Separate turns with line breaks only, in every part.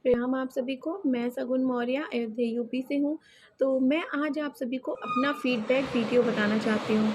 प्रणाम आप सभी को। मैं सगुन मौर्य अयोध्या यूपी से हूँ। तो मैं आज आप सभी को अपना फ़ीडबैक वीडियो बताना चाहती हूँ।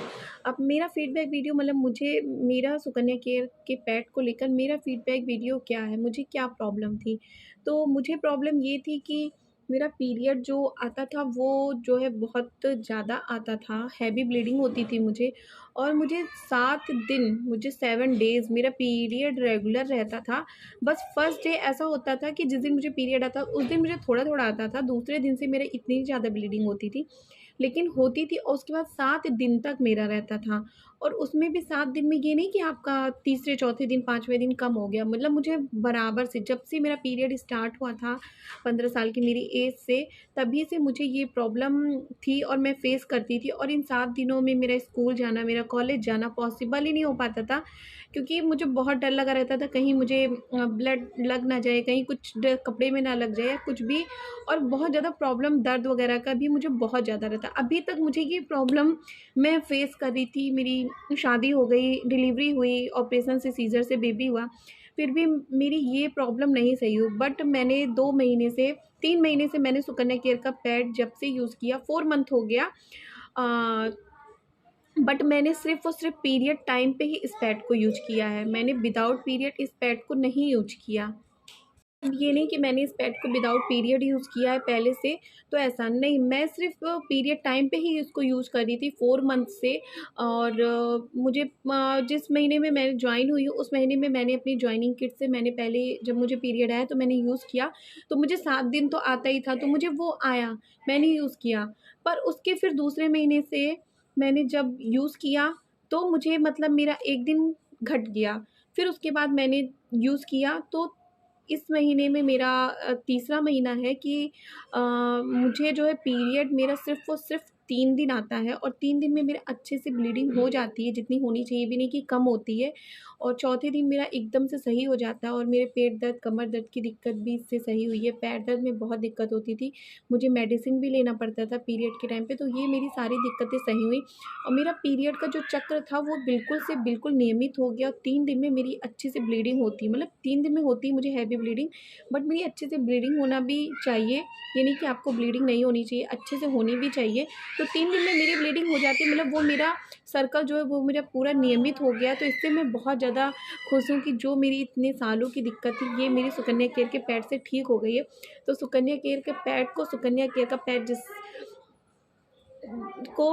अब मेरा फ़ीडबैक वीडियो मतलब मुझे मेरा सुकन्या केयर के पेट को लेकर मेरा फ़ीडबैक वीडियो क्या है, मुझे क्या प्रॉब्लम थी। तो मुझे प्रॉब्लम ये थी कि मेरा पीरियड जो आता था वो जो है बहुत ज़्यादा आता था, हेवी ब्लीडिंग होती थी मुझे और मुझे 7 दिन मुझे 7 डेज़ मेरा पीरियड रेगुलर रहता था। बस फर्स्ट डे ऐसा होता था कि जिस दिन मुझे पीरियड आता उस दिन मुझे थोड़ा-थोड़ा आता था, दूसरे दिन से मेरे इतनी ज़्यादा ब्लीडिंग होती थी, लेकिन होती थी और उसके बाद 7 दिन तक मेरा रहता था। और उसमें भी 7 दिन में ये नहीं कि आपका तीसरे, चौथे दिन, 5वें दिन कम हो गया, मतलब मुझे बराबर से जब से मेरा पीरियड स्टार्ट हुआ था 15 साल की मेरी एज से, तभी से मुझे ये प्रॉब्लम थी और मैं फेस करती थी और इन 7 दिनों में मेरा स्कूल जाना, मेरा कॉलेज जाना पॉसिबल ही नहीं हो पाता था। क्योंकि मुझे बहुत डर लगा रहता था कहीं मुझे ब्लड लग ना जाए, कहीं कुछ ड कपड़े में ना लग जाए या कुछ भी। और बहुत ज़्यादा प्रॉब्लम दर्द वगैरह का भी मुझे बहुत ज़्यादा रहता। अभी तक मुझे ये प्रॉब्लम मैं फ़ेस कर रही थी, मेरी शादी हो गई, डिलीवरी हुई, ऑपरेशन से सीज़र से बेबी हुआ, फिर भी मेरी ये प्रॉब्लम नहीं सही हुई। बट मैंने 2 महीने से 3 महीने से मैंने सुकन्या केयर का पैड जब से यूज़ किया 4 मंथ हो गया। अ, बट मैंने सिर्फ़ और सिर्फ़ पीरियड टाइम पे ही इस पैड को यूज़ किया है। मैंने विदाउट पीरियड इस पैड को नहीं यूज़ किया। ये नहीं कि मैंने इस पैड को विदाउट पीरियड यूज़ किया है पहले से, तो ऐसा नहीं, मैं सिर्फ़ पीरियड टाइम पे ही इसको यूज़ कर रही थी 4 मंथ से। और मुझे जिस महीने में मैं जॉइन हुई हूँ, उस महीने में मैंने अपनी जॉइनिंग किट से मैंने पहले जब मुझे पीरियड आया तो मैंने यूज़ किया, तो मुझे 7 दिन तो आता ही था, तो मुझे वो आया, मैंने यूज़ किया। पर उसके फिर दूसरे महीने से मैंने जब यूज़ किया, तो मुझे मतलब मेरा 1 दिन घट गया। फिर उसके बाद मैंने यूज़ किया तो इस महीने में मेरा तीसरा महीना है कि मुझे जो है पीरियड मेरा सिर्फ़ और सिर्फ़ 3 दिन आता है और 3 दिन में मेरे अच्छे से ब्लीडिंग हो जाती है, जितनी होनी चाहिए, भी नहीं कि कम होती है। और चौथे दिन मेरा एकदम से सही हो जाता है और मेरे पेट दर्द, कमर दर्द की दिक्कत भी इससे सही हुई है। पैर दर्द में बहुत दिक्कत होती थी, मुझे मेडिसिन भी लेना पड़ता था पीरियड के टाइम पे, तो ये मेरी सारी दिक्कतें सही हुई और मेरा पीरियड का जो चक्र था वो बिल्कुल से बिल्कुल नियमित हो गया और 3 दिन में मेरी अच्छे से ब्लीडिंग होती है। मतलब 3 दिन में होती है मुझे हैवी ब्लीडिंग, बट मेरी अच्छे से ब्लीडिंग होना भी चाहिए। ये नहीं कि आपको ब्लीडिंग नहीं होनी चाहिए, अच्छे से होनी भी चाहिए। तो 3 दिन में मेरी ब्लीडिंग हो जाती है, मतलब वो मेरा सर्कल जो है वो मेरा पूरा नियमित हो गया। तो इससे मैं बहुत ज़्यादा खुश हूँ कि जो मेरी इतने सालों की दिक्कत थी, ये मेरी सुकन्या केयर के पैड से ठीक हो गई है। तो सुकन्या केयर के पैड को सुकन्या केयर का पैड जिस को